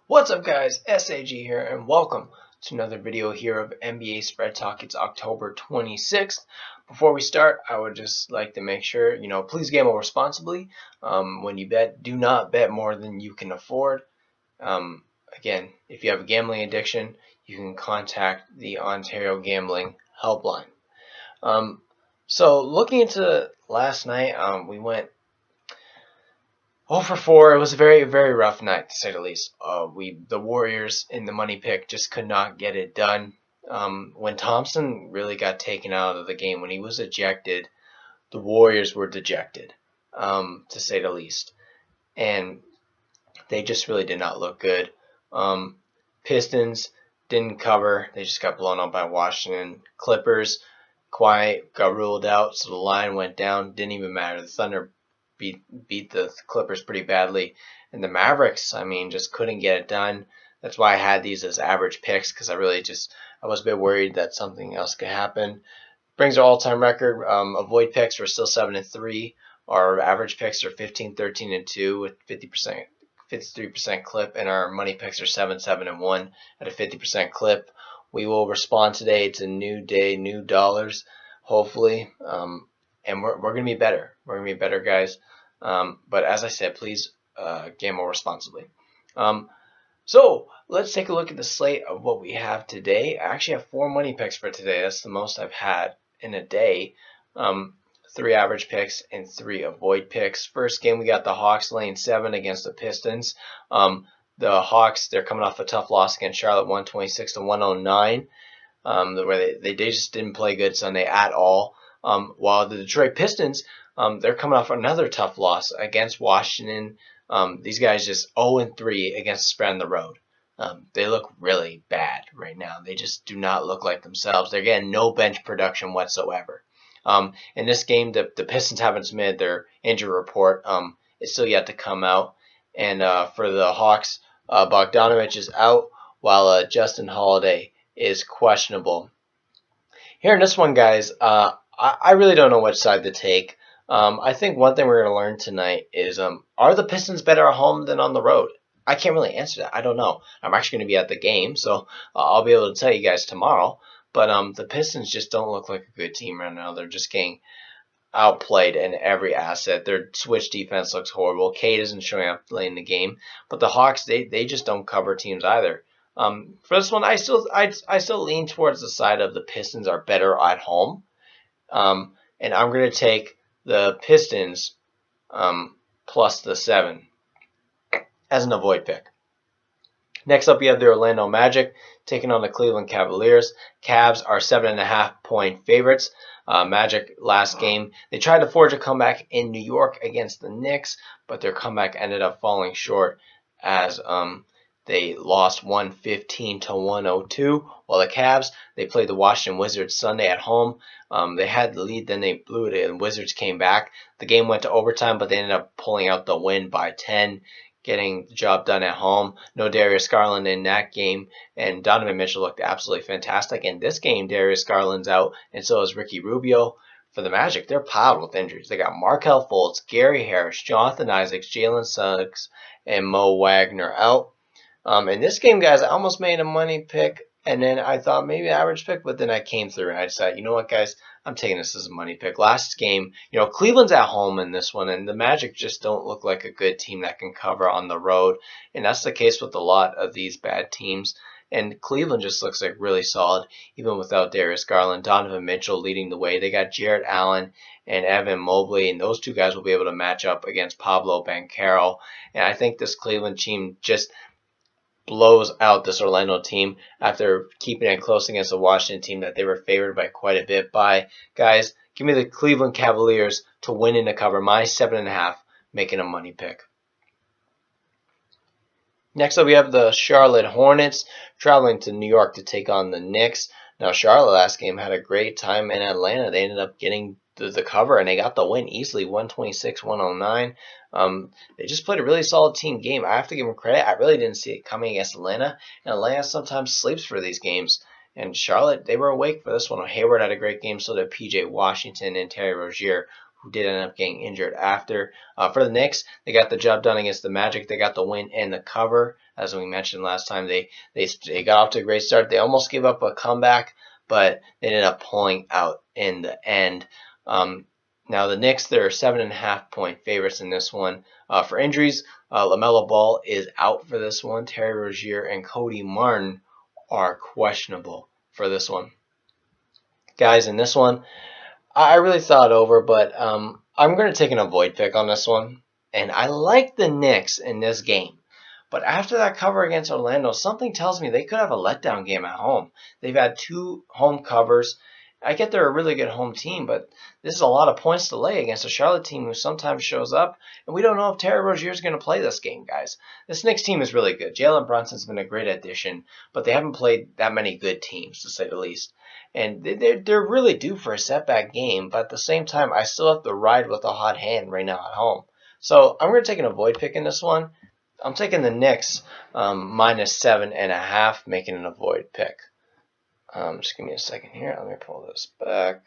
What's up guys, SAG here and welcome to another video here of NBA Spread Talk. It's October 26th. Before we start, I would just like to make sure, please gamble responsibly. When you bet, do not bet more than you can afford. Again, if you have a gambling addiction, you can contact the Ontario Gambling Helpline. So looking into last night, we went 0 for 4. It was a very, very rough night, to say the least. The Warriors in the money pick just could not get it done. When Thompson really got taken out of the game, when he was ejected, the Warriors were dejected, to say the least. And they just really did not look good. Pistons didn't cover. They just got blown out by Washington. Clippers, Kawhi got ruled out, so the line went down. Didn't even matter. The Thunder beat the Clippers pretty badly. And the Mavericks, just couldn't get it done. That's why I had these as average picks, because I was a bit worried that something else could happen. Brings our all-time record. Avoid picks, we're still 7-3. Our average picks are 15, 13, and 2 with 53% clip, and our money picks are 7, 7, and 1 at a 50% clip. We will respond today. It's a new day, new dollars, hopefully. And we're going to be better. We're going to be better, guys. But as I said, please gamble responsibly. So let's take a look at the slate of what we have today. I actually have 4 money picks for today. That's the most I've had in a day. 3 average picks and 3 avoid picks. First game, we got the Hawks laying 7 against the Pistons. The Hawks, they're coming off a tough loss against Charlotte, 126-109, where they just didn't play good Sunday at all. While the Detroit Pistons, they're coming off another tough loss against Washington. These guys just 0-3 against the spread on the road. They look really bad right now. They just do not look like themselves. They're getting no bench production whatsoever. In this game, the Pistons haven't submitted their injury report. It's still yet to come out. And for the Hawks, Bogdanovich is out, while Justin Holiday is questionable. Here in this one, guys, I really don't know which side to take. I think one thing we're going to learn tonight is, are the Pistons better at home than on the road? I can't really answer that. I don't know. I'm actually going to be at the game, so I'll be able to tell you guys tomorrow. But the Pistons just don't look like a good team right now. They're just getting outplayed in every asset. Their switch defense looks horrible. Cade isn't showing up late in the game. But the Hawks, they just don't cover teams either. For this one, I still lean towards the side of the Pistons are better at home. And I'm going to take the Pistons plus the 7 as an avoid pick. Next up, you have the Orlando Magic taking on the Cleveland Cavaliers. Cavs are 7.5 point favorites. Magic last game, they tried to forge a comeback in New York against the Knicks, but their comeback ended up falling short as they lost 115-102. While the Cavs, they played the Washington Wizards Sunday at home. They had the lead, then they blew it, and the Wizards came back. The game went to overtime, but they ended up pulling out the win by 10, getting the job done at home. No Darius Garland in that game, and Donovan Mitchell looked absolutely fantastic. In this game, Darius Garland's out, and so is Ricky Rubio. For the Magic, they're piled with injuries. They got Markelle Fultz, Gary Harris, Jonathan Isaacs, Jalen Suggs, and Mo Wagner out. In this game, guys, I almost made a money pick, and then I thought maybe average pick, but then I came through and I decided, you know what, guys, I'm taking this as a money pick. Last game, Cleveland's at home in this one, and the Magic just don't look like a good team that can cover on the road, and that's the case with a lot of these bad teams. And Cleveland just looks like really solid, even without Darius Garland. Donovan Mitchell leading the way. They got Jarrett Allen and Evan Mobley, and those two guys will be able to match up against Pablo Banchero. And I think this Cleveland team just blows out this Orlando team after keeping it close against the Washington team that they were favored by quite a bit by. Guys, give me the Cleveland Cavaliers to win and to cover my 7.5, making a money pick. Next up, we have the Charlotte Hornets traveling to New York to take on the Knicks. Now, Charlotte last game had a great time in Atlanta. They ended up getting the cover, and they got the win easily, 126-109. They just played a really solid team game. I have to give them credit. I really didn't see it coming against Atlanta, and Atlanta sometimes sleeps for these games. And Charlotte, they were awake for this one. Hayward had a great game, so did P.J. Washington and Terry Rozier, who did end up getting injured after. For the Knicks, they got the job done against the Magic. They got the win and the cover. As we mentioned last time, they got off to a great start. They almost gave up a comeback, but they ended up pulling out in the end. Now the Knicks, they're 7.5-point favorites in this one. For injuries, LaMelo Ball is out for this one. Terry Rozier and Cody Martin are questionable for this one. Guys, in this one, I really thought over, but I'm going to take an avoid pick on this one. And I like the Knicks in this game. But after that cover against Orlando, something tells me they could have a letdown game at home. They've had 2 home covers. I get they're a really good home team, but this is a lot of points to lay against a Charlotte team who sometimes shows up. And we don't know if Terry Rozier is going to play this game, guys. This Knicks team is really good. Jalen Brunson's been a great addition, but they haven't played that many good teams, to say the least. And they're really due for a setback game, but at the same time, I still have to ride with a hot hand right now at home. So I'm going to take an avoid pick in this one. I'm taking the Knicks minus 7.5, making an avoid pick. Just give me a second here. Let me pull this back.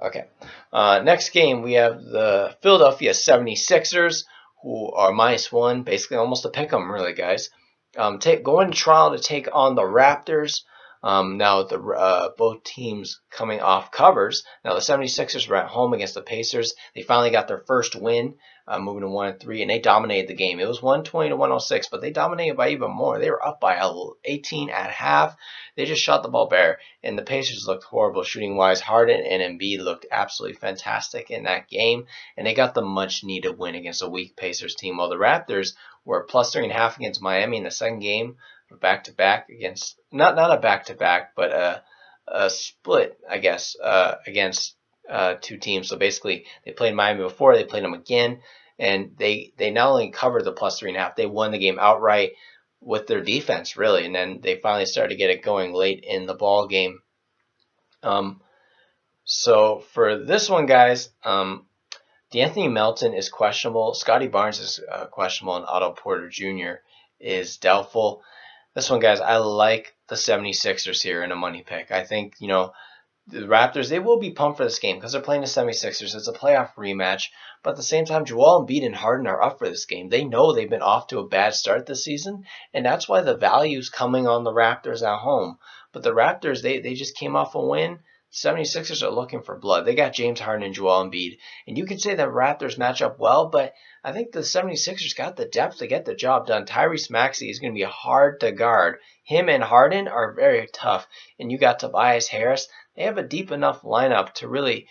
Okay. Next game, we have the Philadelphia 76ers, who are -1, basically almost a pick 'em, really, guys. Going to Toronto to take on the Raptors. Now, both teams coming off covers. Now, the 76ers were at home against the Pacers. They finally got their first win, moving to 1-3, and they dominated the game. It was 120 to 106, but they dominated by even more. They were up by 18 at half. They just shot the ball bare, and the Pacers looked horrible shooting-wise. Harden and Embiid looked absolutely fantastic in that game, and they got the much-needed win against a weak Pacers team, while the Raptors were plus 3.5 against Miami in the second game. Back-to-back against not a back-to-back, but a split, I guess, against 2 teams. So basically, they played Miami before, they played them again, and they not only covered the plus 3.5, they won the game outright with their defense, really, and then they finally started to get it going late in the ball game. So for this one, guys, D'Anthony Melton is questionable. Scotty Barnes is questionable, and Otto Porter Jr. is doubtful. This one, guys, I like the 76ers here in a money pick. I think, the Raptors, they will be pumped for this game because they're playing the 76ers. It's a playoff rematch. But at the same time, Joel Embiid and Harden are up for this game. They know they've been off to a bad start this season, and that's why the value's coming on the Raptors at home. But the Raptors, they just came off a win. 76ers are looking for blood. They got James Harden and Joel Embiid. And you can say the Raptors match up well, but I think the 76ers got the depth to get the job done. Tyrese Maxey is going to be hard to guard. Him and Harden are very tough. And you got Tobias Harris. They have a deep enough lineup to really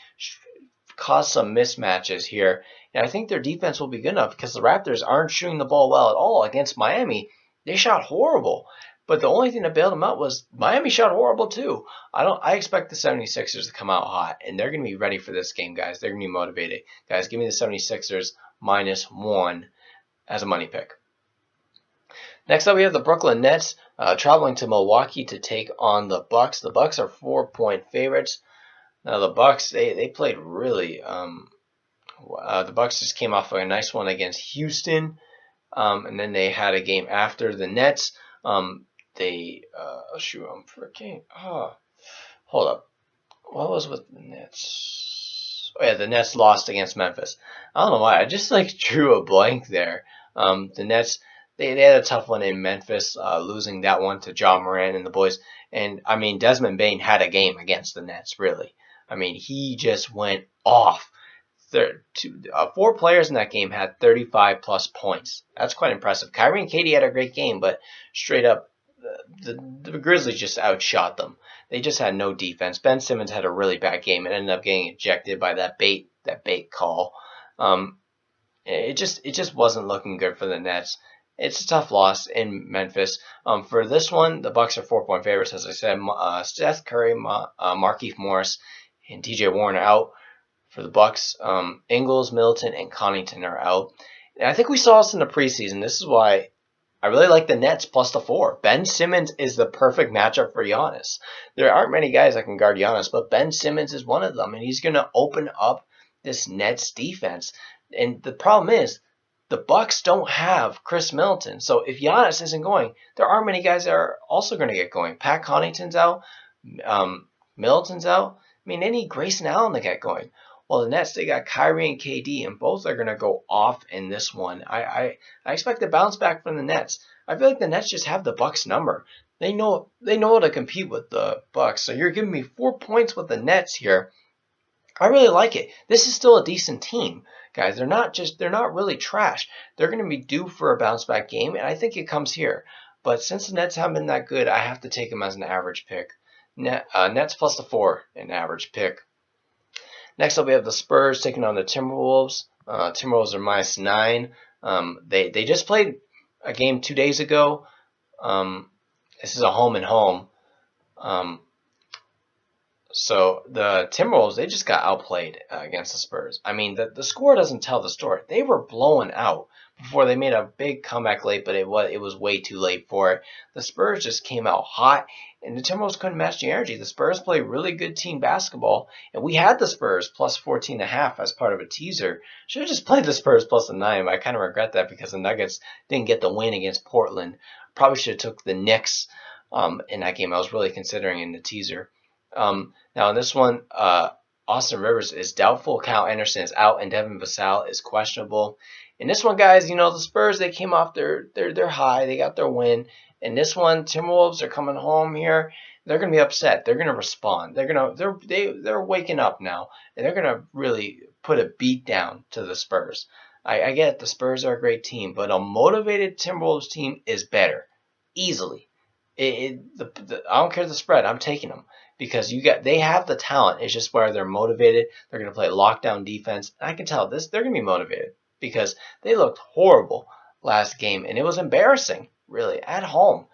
cause some mismatches here. And I think their defense will be good enough because the Raptors aren't shooting the ball well at all against Miami. They shot horrible. But the only thing that bailed them out was Miami shot horrible too. I expect the 76ers to come out hot, and they're going to be ready for this game, guys. They're going to be motivated. Guys, give me the 76ers -1 as a money pick. Next up, we have the Brooklyn Nets traveling to Milwaukee to take on the Bucks. The Bucks are 4-point favorites. Now, the Bucks, they played really the Bucks just came off of a nice one against Houston, and then they had a game after the Nets. I'm freaking. Hold up. What was with the Nets? Oh, yeah, the Nets lost against Memphis. I don't know why. I just drew a blank there. The Nets, they had a tough one in Memphis, losing that one to Ja Morant and the boys. And, I mean, Desmond Bane had a game against the Nets, really. I mean, he just went off. 4 players in that game had 35-plus points. That's quite impressive. Kyrie and KD had a great game, but straight up, the Grizzlies just outshot them. They just had no defense. Ben Simmons had a really bad game and ended up getting ejected by that bait call. It just wasn't looking good for the Nets. It's a tough loss in Memphis. For this one, the Bucks are 4-point favorites, as I said. Steph Curry, Markieff Morris, and TJ Warren are out. For the Bucks, Ingles, Middleton, and Connaughton are out. And I think we saw this in the preseason. This is why I really like the Nets plus the 4. Ben Simmons is the perfect matchup for Giannis. There aren't many guys that can guard Giannis, but Ben Simmons is one of them, and he's going to open up this Nets defense. And the problem is, the Bucks don't have Chris Middleton. So if Giannis isn't going, there aren't many guys that are also going to get going. Pat Connaughton's out. Middleton's out. I mean, they need Grayson Allen to get going. Well, the Nets, they got Kyrie and KD, and both are going to go off in this one. I expect a bounce back from the Nets. I feel like the Nets just have the Bucks number. They know how to compete with the Bucks. So you're giving me 4 points with the Nets here. I really like it. This is still a decent team, guys. They're not really trash. They're going to be due for a bounce back game, and I think it comes here. But since the Nets haven't been that good, I have to take them as an average pick. Nets plus the 4, an average pick. Next up, we have the Spurs taking on the Timberwolves. Timberwolves are -9. They just played a game 2 days ago. This is a home and home. So the Timberwolves, they just got outplayed against the Spurs. I mean, the score doesn't tell the story. They were blown out before they made a big comeback late, but it was way too late for it. The Spurs just came out hot, and the Timberwolves couldn't match the energy. The Spurs play really good team basketball, and we had the Spurs plus 14.5 as part of a teaser. Should have just played the Spurs plus the 9. But I kind of regret that because the Nuggets didn't get the win against Portland. Probably should have took the Knicks in that game. I was really considering in the teaser. Now in this one, Austin Rivers is doubtful. Kyle Anderson is out, and Devin Vassell is questionable. In this one, guys, the Spurs, they came off their high. They got their win. In this one, Timberwolves are coming home here. They're gonna be upset. They're gonna respond. They're waking up now, and they're gonna really put a beat down to the Spurs. I get the Spurs are a great team, but a motivated Timberwolves team is better, easily. I don't care the spread. I'm taking them because they have the talent. It's just where they're motivated. They're going to play lockdown defense. And I can tell they're going to be motivated because they looked horrible last game, and it was embarrassing, really, at home.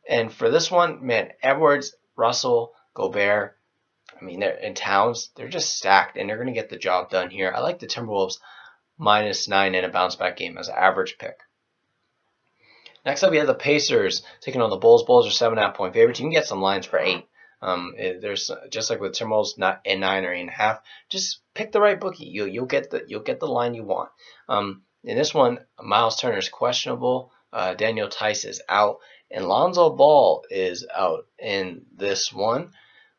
And for this one, man, Edwards, Russell, Gobert, I mean, they're in Towns. They're just stacked, and they're going to get the job done here. I like the Timberwolves -9 in a bounce back game as an average pick. Next up, we have the Pacers taking on the Bulls. Bulls are 7.5-point favorites. You can get some lines for 8. There's just like with Timberwolves, not at 9 or 8.5. Just pick the right bookie. You'll get the line you want. In this one, Miles Turner is questionable. Daniel Tice is out, and Lonzo Ball is out in this one.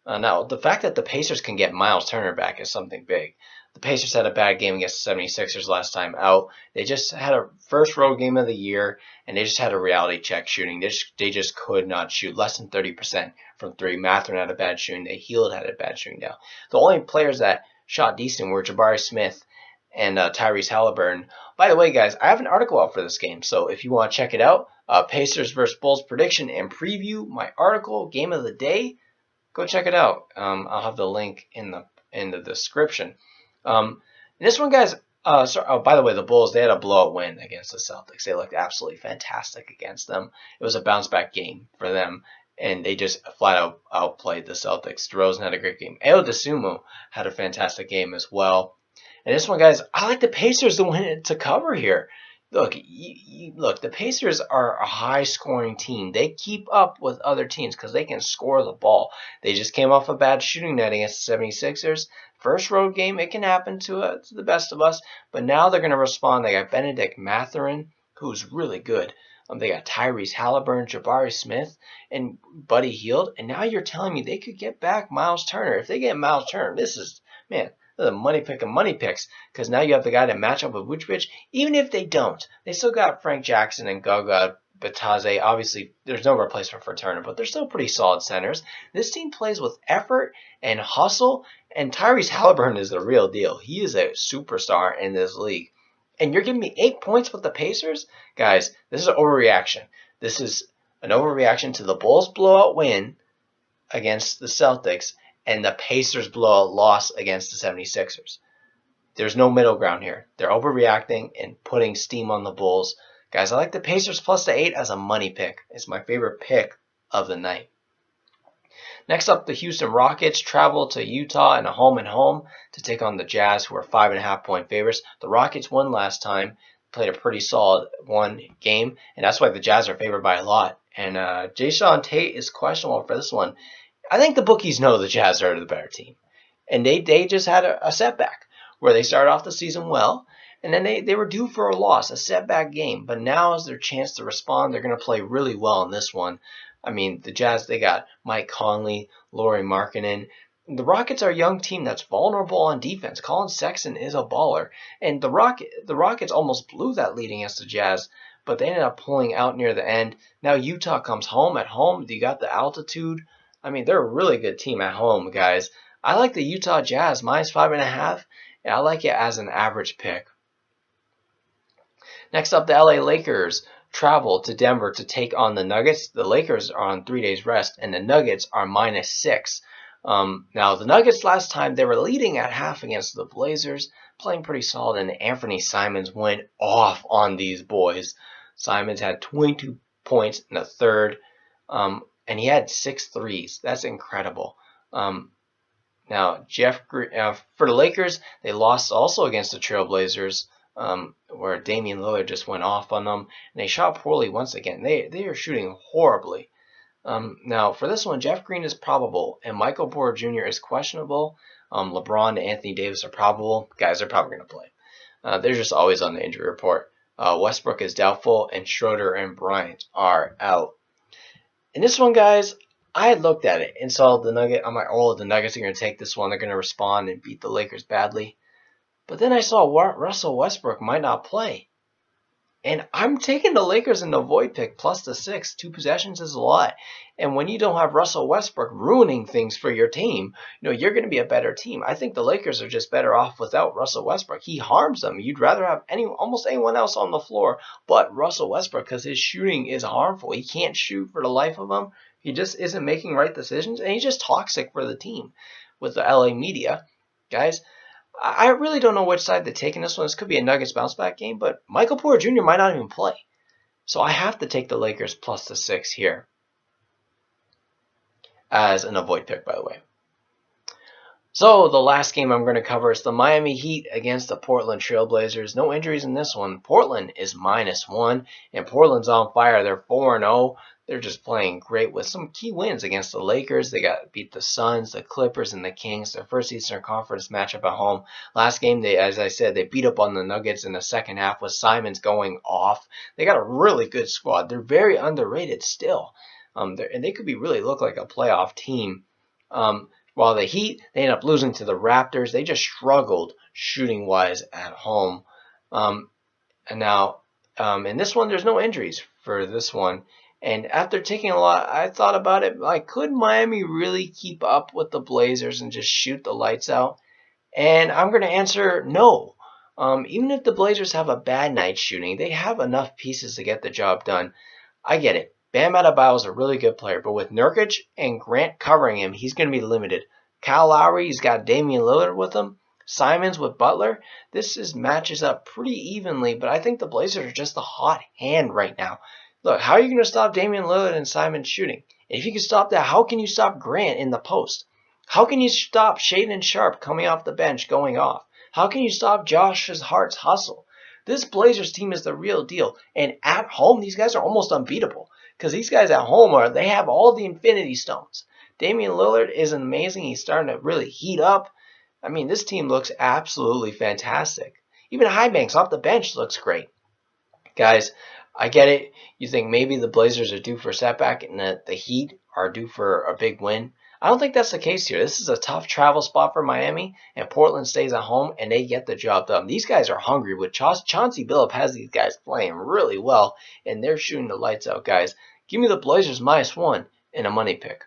Now, the fact that the Pacers can get Miles Turner back is something big. The Pacers had a bad game against the 76ers last time out. They just had a first road game of the year, and they just had a reality check shooting. They just could not shoot. Less than 30% from 3. Mathurin had a bad shooting day. Hield had a bad shooting day. The only players that shot decent were Jabari Smith and Tyrese Halliburton. By the way, guys, I have an article out for this game, so if you want to check it out, Pacers versus Bulls prediction and preview, my article, game of the day, go check it out. I'll have the link in the description. This one, guys, by the way, the Bulls, they had a blowout win against the Celtics. They looked absolutely fantastic against them. It was a bounce-back game for them, and they just flat out outplayed the Celtics. DeRozan had a great game. Ayo Dosunmu had a fantastic game as well. And this one, guys, I like the Pacers to win to cover here. Look, the Pacers are a high-scoring team. They keep up with other teams because they can score the ball. They just came off a bad shooting night against the 76ers. First road game, it can happen to the best of us, but now they're going to respond. They got Benedict Mathurin, who's really good. They got Tyrese Halliburton, Jabari Smith, and Buddy Hield. And now you're telling me they could get back Miles Turner. If they get Miles Turner, this is, man, the money pick of money picks, because now you have the guy to match up with Vucevic. Even if they don't, they still got Frank Jackson and Goga Bitadze. Obviously, there's no replacement for Turner, but they're still pretty solid centers. This team plays with effort and hustle, and Tyrese Halliburton is the real deal. He is a superstar in this league. And you're giving me 8 points with the Pacers? Guys, this is an overreaction. This is an overreaction to the Bulls' blowout win against the Celtics and the Pacers' blowout loss against the 76ers. There's no middle ground here. They're overreacting and putting steam on the Bulls. Guys, I like the Pacers plus the 8 as a money pick. It's my favorite pick of the night. Next up, the Houston Rockets travel to Utah in a home-and-home to take on the Jazz, who are 5.5-point favorites. The Rockets won last time, played a pretty solid one game, and that's why the Jazz are favored by a lot. And Jae'Sean Tate is questionable for this one. I think the bookies know the Jazz are the better team. And they just had a setback where they started off the season well, and then they were due for a loss, a setback game. But now is their chance to respond. They're going to play really well in this one. I mean, the Jazz, they got Mike Conley, Lauri Markkanen. the Rockets are a young team that's vulnerable on defense. Colin Sexton is a baller, and the Rockets almost blew that lead against the Jazz, but they ended up pulling out near the end. Now Utah comes home at home. You got the altitude. I mean, they're a really good team at home, guys. I like the Utah Jazz -5.5, and I like it as an average pick. Next up, the LA Lakers travel to Denver to take on the Nuggets. The Lakers are on 3 days rest, and the Nuggets are -6. Now, the Nuggets last time, they were leading at half against the Blazers, playing pretty solid, and Anthony Simons went off on these boys. Simons had 22 points in the third, and he had 6 threes. That's incredible. Now, for the Lakers, they lost also against the Trailblazers, where Damian Lillard just went off on them, and they shot poorly once again. They are shooting horribly. Now, for this one, Jeff Green is probable, and Michael Porter Jr. is questionable. LeBron and Anthony Davis are probable. Guys are probably going to play. They're just always on the injury report. Westbrook is doubtful, and Schroeder and Bryant are out. In this one, guys, I had looked at it and saw the Nugget. I'm like, oh, the Nuggets are going to take this one. They're going to respond and beat the Lakers badly. But then I saw Russell Westbrook might not play. And I'm taking the Lakers in the void pick plus the 6. 2 possessions is a lot. And when you don't have Russell Westbrook ruining things for your team, you're going to be a better team. I think the Lakers are just better off without Russell Westbrook. He harms them. You'd rather have almost anyone else on the floor but Russell Westbrook because his shooting is harmful. He can't shoot for the life of him. He just isn't making right decisions, and he's just toxic for the team with the LA media. Guys, I really don't know which side to take in this one. This could be a Nuggets bounce back game, but Michael Porter Jr. might not even play. So I have to take the Lakers plus the 6 here as an avoid pick, by the way. So the last game I'm going to cover is the Miami Heat against the Portland Trailblazers. No injuries in this one. Portland is -1, and Portland's on fire. They're 4-0. They're just playing great with some key wins against the Lakers. They beat the Suns, the Clippers, and the Kings. Their first Eastern Conference matchup at home. Last game, as I said, they beat up on the Nuggets in the second half with Simons going off. They got a really good squad. They're very underrated still. And they could really look like a playoff team. While the Heat, they ended up losing to the Raptors. They just struggled shooting-wise at home. And now, in this one, there's no injuries for this one. And after taking a lot, I thought about it. Like, could Miami really keep up with the Blazers and just shoot the lights out? And I'm going to answer no. Even if the Blazers have a bad night shooting, they have enough pieces to get the job done. I get it. Bam Adebayo is a really good player, but with Nurkic and Grant covering him, he's going to be limited. Kyle Lowry, he's got Damian Lillard with him. Simons with Butler. This matches up pretty evenly, but I think the Blazers are just a hot hand right now. Look, how are you going to stop Damian Lillard and Simons shooting? If you can stop that, how can you stop Grant in the post? How can you stop Shaedon Sharpe coming off the bench going off? How can you stop Josh Hart's hustle? This Blazers team is the real deal, and at home, these guys are almost unbeatable. Because these guys at home they have all the Infinity Stones. Damian Lillard is amazing. He's starting to really heat up. I mean, this team looks absolutely fantastic. Even Highbanks off the bench looks great. Guys, I get it. You think maybe the Blazers are due for a setback and that the Heat are due for a big win. I don't think that's the case here. This is a tough travel spot for Miami, and Portland stays at home, and they get the job done. These guys are hungry. With Chauncey Billups has these guys playing really well, and they're shooting the lights out, guys. Give me the Blazers -1 in a money pick.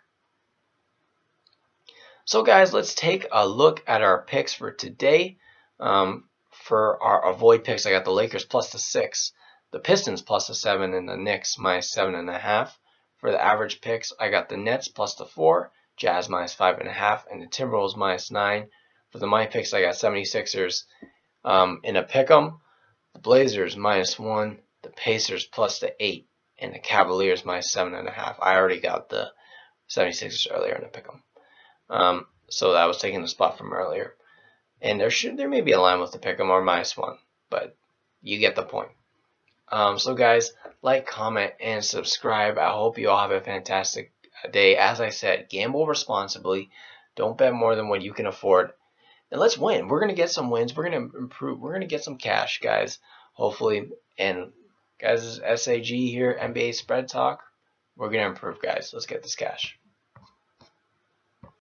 So, guys, let's take a look at our picks for today. For our avoid picks, I got the Lakers plus the 6, the Pistons plus the 7, and the Knicks -7.5. For the average picks, I got the Nets plus the 4, Jazz -5.5, and the Timberwolves -9. For the money picks, I got 76ers in a pick'em, the Blazers -1, the Pacers plus the 8, and the Cavaliers -7.5. I already got the 76ers earlier in the pick'em. So that was taking the spot from earlier. And there may be a line with the pick'em or -1, but you get the point. So guys, like, comment, and subscribe. I hope you all have a fantastic day. As I said, gamble responsibly. Don't bet more than what you can afford. And let's win. We're going to get some wins. We're going to improve. We're going to get some cash, guys, hopefully. And guys, this is SAG here, NBA Spread Talk. We're going to improve, guys. Let's get this cash.